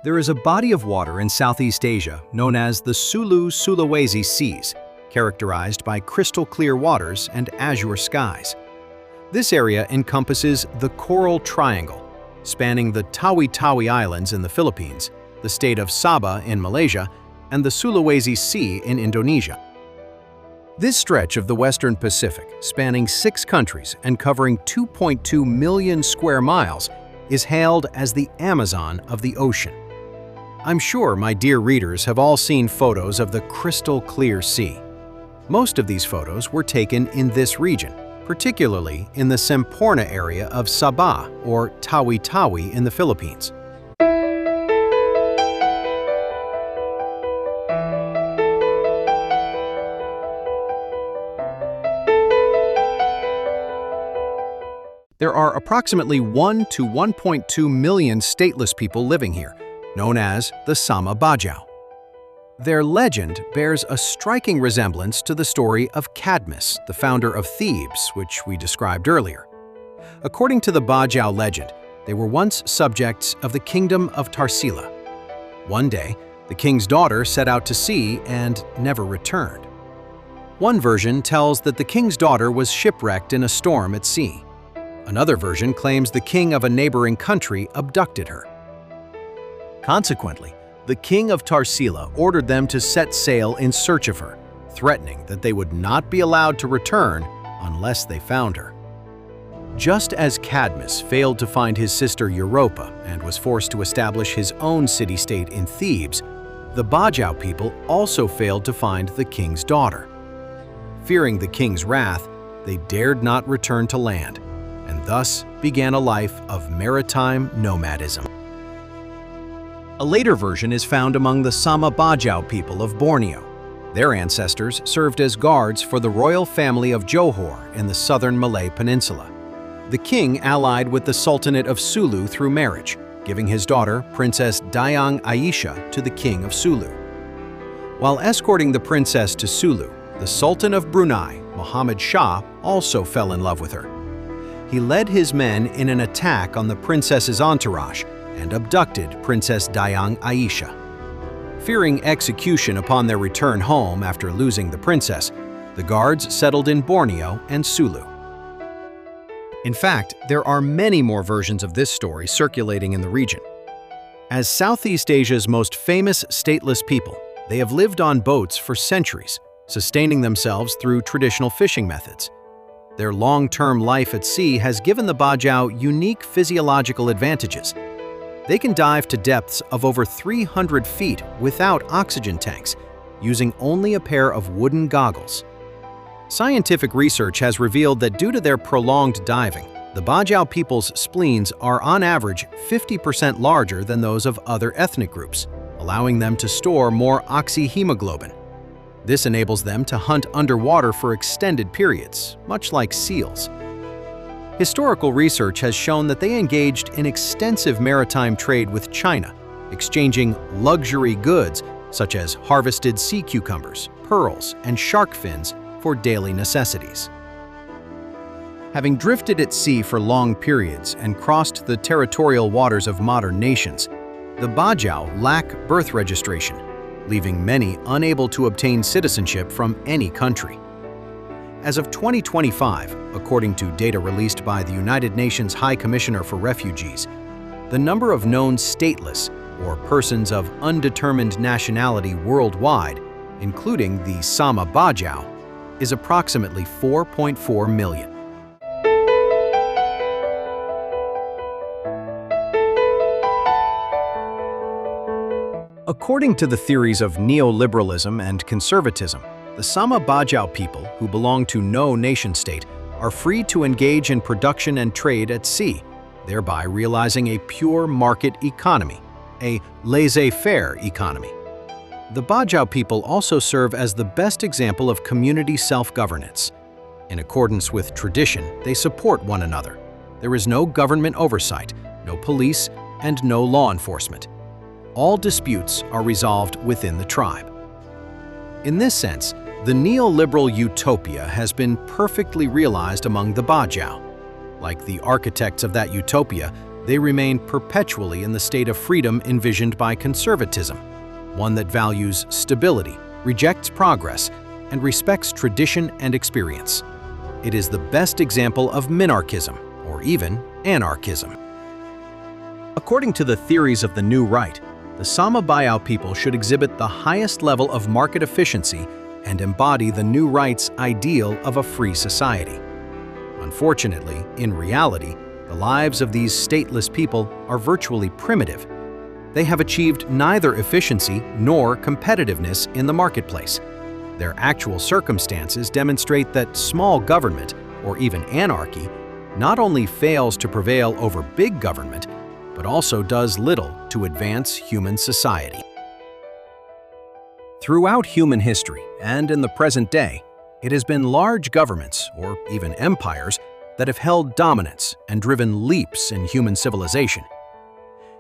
There is a body of water in Southeast Asia known as the Sulu-Sulawesi Seas, characterized by crystal-clear waters and azure skies. This area encompasses the Coral Triangle, spanning the Tawi-Tawi Islands in the Philippines, the state of Sabah in Malaysia, and the Sulawesi Sea in Indonesia. This stretch of the Western Pacific, spanning 6 countries and covering 2.2 million square miles, is hailed as the Amazon of the ocean. I'm sure my dear readers have all seen photos of the crystal-clear sea. Most of these photos were taken in this region, particularly in the Semporna area of Sabah or Tawi-Tawi in the Philippines. There are approximately 1 to 1.2 million stateless people living here, known as the Sama Bajau. Their legend bears a striking resemblance to the story of Cadmus, the founder of Thebes, which we described earlier. According to the Bajau legend, they were once subjects of the kingdom of Tarsila. One day, the king's daughter set out to sea and never returned. One version tells that the king's daughter was shipwrecked in a storm at sea. Another version claims the king of a neighboring country abducted her. Consequently, the king of Tarsila ordered them to set sail in search of her, threatening that they would not be allowed to return unless they found her. Just as Cadmus failed to find his sister Europa and was forced to establish his own city-state in Thebes, the Bajau people also failed to find the king's daughter. Fearing the king's wrath, they dared not return to land, and thus began a life of maritime nomadism. A later version is found among the Sama Bajau people of Borneo. Their ancestors served as guards for the royal family of Johor in the southern Malay Peninsula. The king allied with the Sultanate of Sulu through marriage, giving his daughter, Princess Dayang Aisha, to the king of Sulu. While escorting the princess to Sulu, the Sultan of Brunei, Muhammad Shah, also fell in love with her. He led his men in an attack on the princess's entourage and abducted Princess Dayang Aisha. Fearing execution upon their return home after losing the princess, the guards settled in Borneo and Sulu. In fact, there are many more versions of this story circulating in the region. As Southeast Asia's most famous stateless people, they have lived on boats for centuries, sustaining themselves through traditional fishing methods. Their long-term life at sea has given the Bajau unique physiological advantages. They can dive to depths of over 300 feet without oxygen tanks, using only a pair of wooden goggles. Scientific research has revealed that due to their prolonged diving, the Bajau people's spleens are on average 50% larger than those of other ethnic groups, allowing them to store more oxyhemoglobin. This enables them to hunt underwater for extended periods, much like seals. Historical research has shown that they engaged in extensive maritime trade with China, exchanging luxury goods such as harvested sea cucumbers, pearls, and shark fins for daily necessities. Having drifted at sea for long periods and crossed the territorial waters of modern nations, the Bajau lack birth registration, leaving many unable to obtain citizenship from any country. As of 2025, according to data released by the United Nations High Commissioner for Refugees, the number of known stateless, or persons of undetermined nationality worldwide, including the Sama Bajau, is approximately 4.4 million. According to the theories of neoliberalism and conservatism, the Sama Bajau people, who belong to no nation-state, are free to engage in production and trade at sea, thereby realizing a pure market economy, a laissez-faire economy. The Bajau people also serve as the best example of community self-governance. In accordance with tradition, they support one another. There is no government oversight, no police, and no law enforcement. All disputes are resolved within the tribe. In this sense, the neoliberal utopia has been perfectly realized among the Bajau. Like the architects of that utopia, they remain perpetually in the state of freedom envisioned by conservatism, one that values stability, rejects progress, and respects tradition and experience. It is the best example of minarchism, or even anarchism. According to the theories of the New Right, the Sama Bajau people should exhibit the highest level of market efficiency and embody the New Right's ideal of a free society. Unfortunately, in reality, the lives of these stateless people are virtually primitive. They have achieved neither efficiency nor competitiveness in the marketplace. Their actual circumstances demonstrate that small government, or even anarchy, not only fails to prevail over big government, but also does little to advance human society. Throughout human history, and in the present day, it has been large governments, or even empires, that have held dominance and driven leaps in human civilization.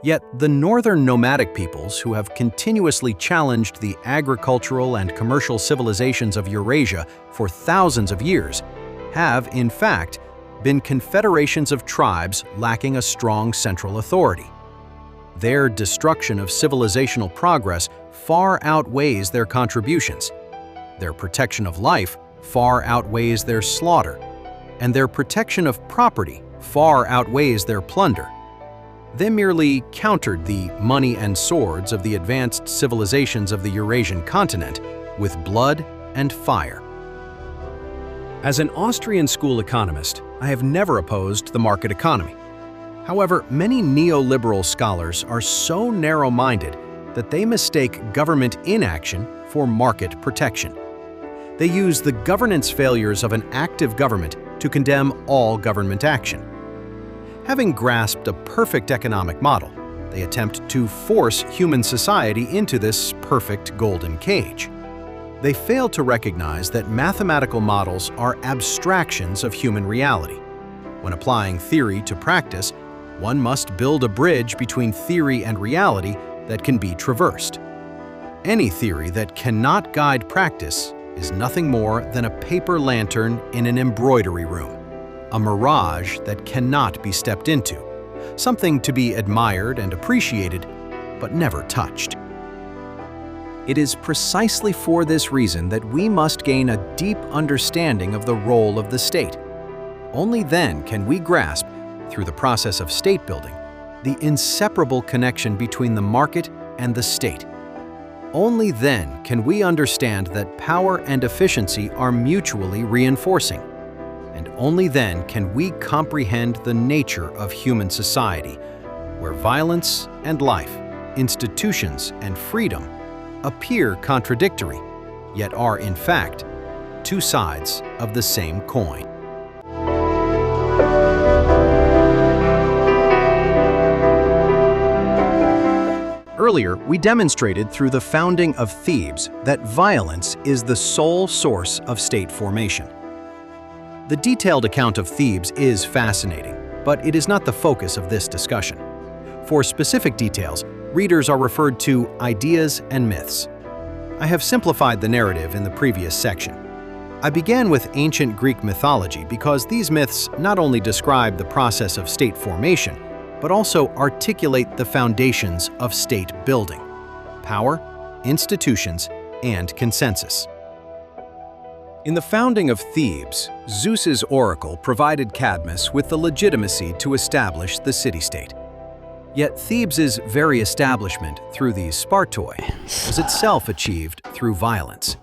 Yet the northern nomadic peoples who have continuously challenged the agricultural and commercial civilizations of Eurasia for thousands of years have, in fact, been confederations of tribes lacking a strong central authority. Their destruction of civilizational progress far outweighs their contributions. Their protection of life far outweighs their slaughter, and their protection of property far outweighs their plunder. They merely countered the money and swords of the advanced civilizations of the Eurasian continent with blood and fire. As an Austrian school economist, I have never opposed the market economy. However, many neoliberal scholars are so narrow-minded that they mistake government inaction for market protection. They use the governance failures of an active government to condemn all government action. Having grasped a perfect economic model, they attempt to force human society into this perfect golden cage. They fail to recognize that mathematical models are abstractions of human reality. When applying theory to practice, one must build a bridge between theory and reality that can be traversed. Any theory that cannot guide practice is nothing more than a paper lantern in an embroidery room, a mirage that cannot be stepped into, something to be admired and appreciated, but never touched. It is precisely for this reason that we must gain a deep understanding of the role of the state. Only then can we grasp, through the process of state building, the inseparable connection between the market and the state. Only then can we understand that power and efficiency are mutually reinforcing. And only then can we comprehend the nature of human society, where violence and life, institutions and freedom appear contradictory, yet are in fact two sides of the same coin. Earlier, we demonstrated through the founding of Thebes that violence is the sole source of state formation. The detailed account of Thebes is fascinating, but it is not the focus of this discussion. For specific details, readers are referred to ideas and myths. I have simplified the narrative in the previous section. I began with ancient Greek mythology because these myths not only describe the process of state formation, but also articulate the foundations of state building: power, institutions, and consensus. In the founding of Thebes, Zeus's oracle provided Cadmus with the legitimacy to establish the city-state. Yet Thebes's very establishment through the Spartoi was itself achieved through violence.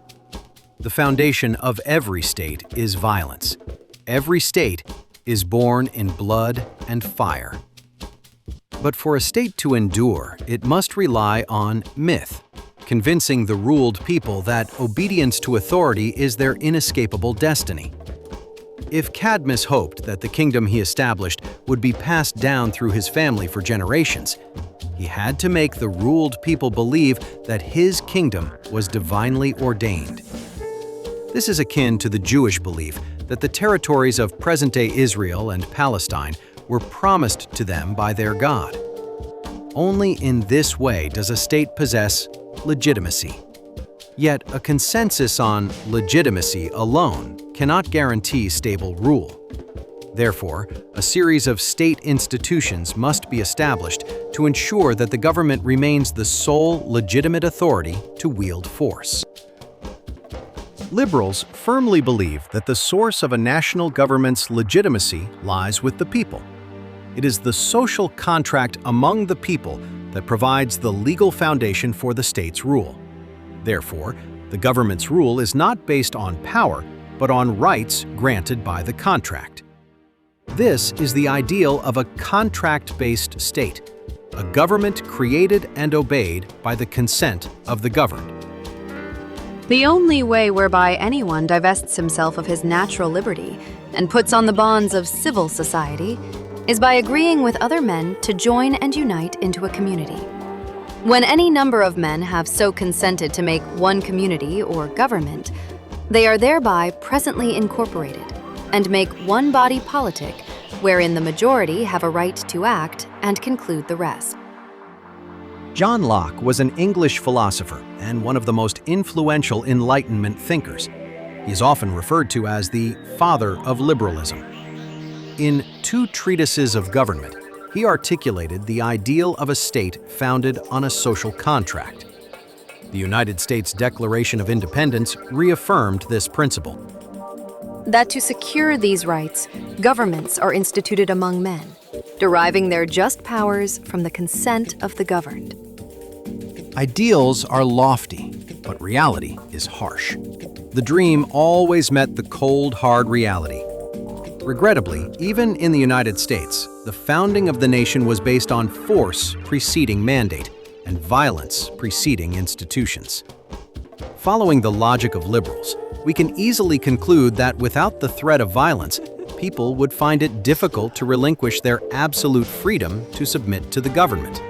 The foundation of every state is violence. Every state is born in blood and fire. But for a state to endure, it must rely on myth, convincing the ruled people that obedience to authority is their inescapable destiny. If Cadmus hoped that the kingdom he established would be passed down through his family for generations, he had to make the ruled people believe that his kingdom was divinely ordained. This is akin to the Jewish belief that the territories of present-day Israel and Palestine were promised to them by their God. Only in this way does a state possess legitimacy. Yet a consensus on legitimacy alone cannot guarantee stable rule. Therefore, a series of state institutions must be established to ensure that the government remains the sole legitimate authority to wield force. Liberals firmly believe that the source of a national government's legitimacy lies with the people. It is the social contract among the people that provides the legal foundation for the state's rule. Therefore, the government's rule is not based on power, but on rights granted by the contract. This is the ideal of a contract-based state, a government created and obeyed by the consent of the governed. The only way whereby anyone divests himself of his natural liberty and puts on the bonds of civil society is by agreeing with other men to join and unite into a community. When any number of men have so consented to make one community or government, they are thereby presently incorporated and make one body politic wherein the majority have a right to act and conclude the rest. John Locke was an English philosopher and one of the most influential Enlightenment thinkers. He is often referred to as the father of liberalism. In Two Treatises of Government, he articulated the ideal of a state founded on a social contract. The United States Declaration of Independence reaffirmed this principle. That to secure these rights, governments are instituted among men, deriving their just powers from the consent of the governed. Ideals are lofty, but reality is harsh. The dream always met the cold, hard reality. Regrettably, even in the United States, the founding of the nation was based on force preceding mandate and violence preceding institutions. Following the logic of liberals, we can easily conclude that without the threat of violence, people would find it difficult to relinquish their absolute freedom to submit to the government.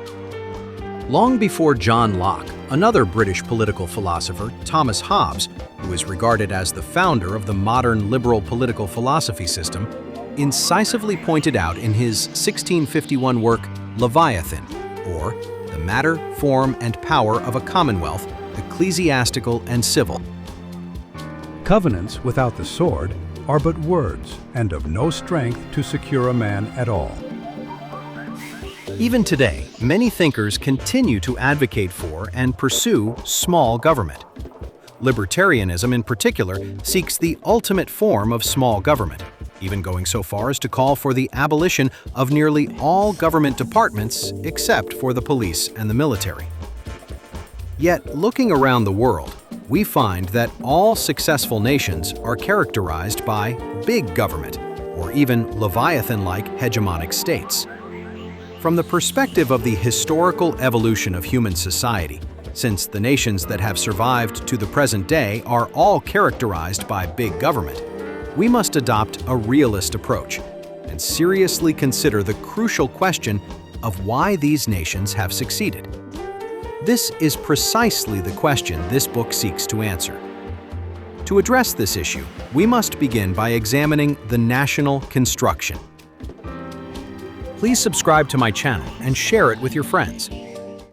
Long before John Locke, another British political philosopher, Thomas Hobbes, who is regarded as the founder of the modern liberal political philosophy system, incisively pointed out in his 1651 work Leviathan, or The Matter, Form, and Power of a Commonwealth, Ecclesiastical and Civil. Covenants without the sword are but words and of no strength to secure a man at all. Even today, many thinkers continue to advocate for and pursue small government. Libertarianism in particular seeks the ultimate form of small government, even going so far as to call for the abolition of nearly all government departments except for the police and the military. Yet, looking around the world, we find that all successful nations are characterized by big government, or even Leviathan-like hegemonic states. From the perspective of the historical evolution of human society, since the nations that have survived to the present day are all characterized by big government, we must adopt a realist approach and seriously consider the crucial question of why these nations have succeeded. This is precisely the question this book seeks to answer. To address this issue, we must begin by examining the national construction. Please subscribe to my channel and share it with your friends.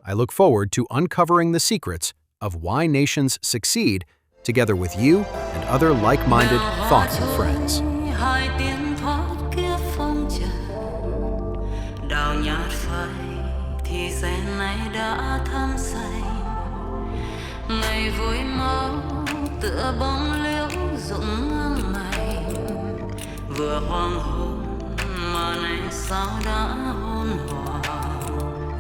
I look forward to uncovering the secrets of why nations succeed together with you and other like-minded, thoughtful friends. Mà này sao đã hôn hòa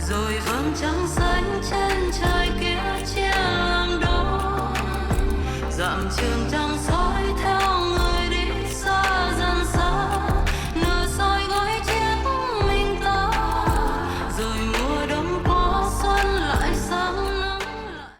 rồi vầng trăng xanh trên trời kia chia làm đôi dặm trường trăng xóa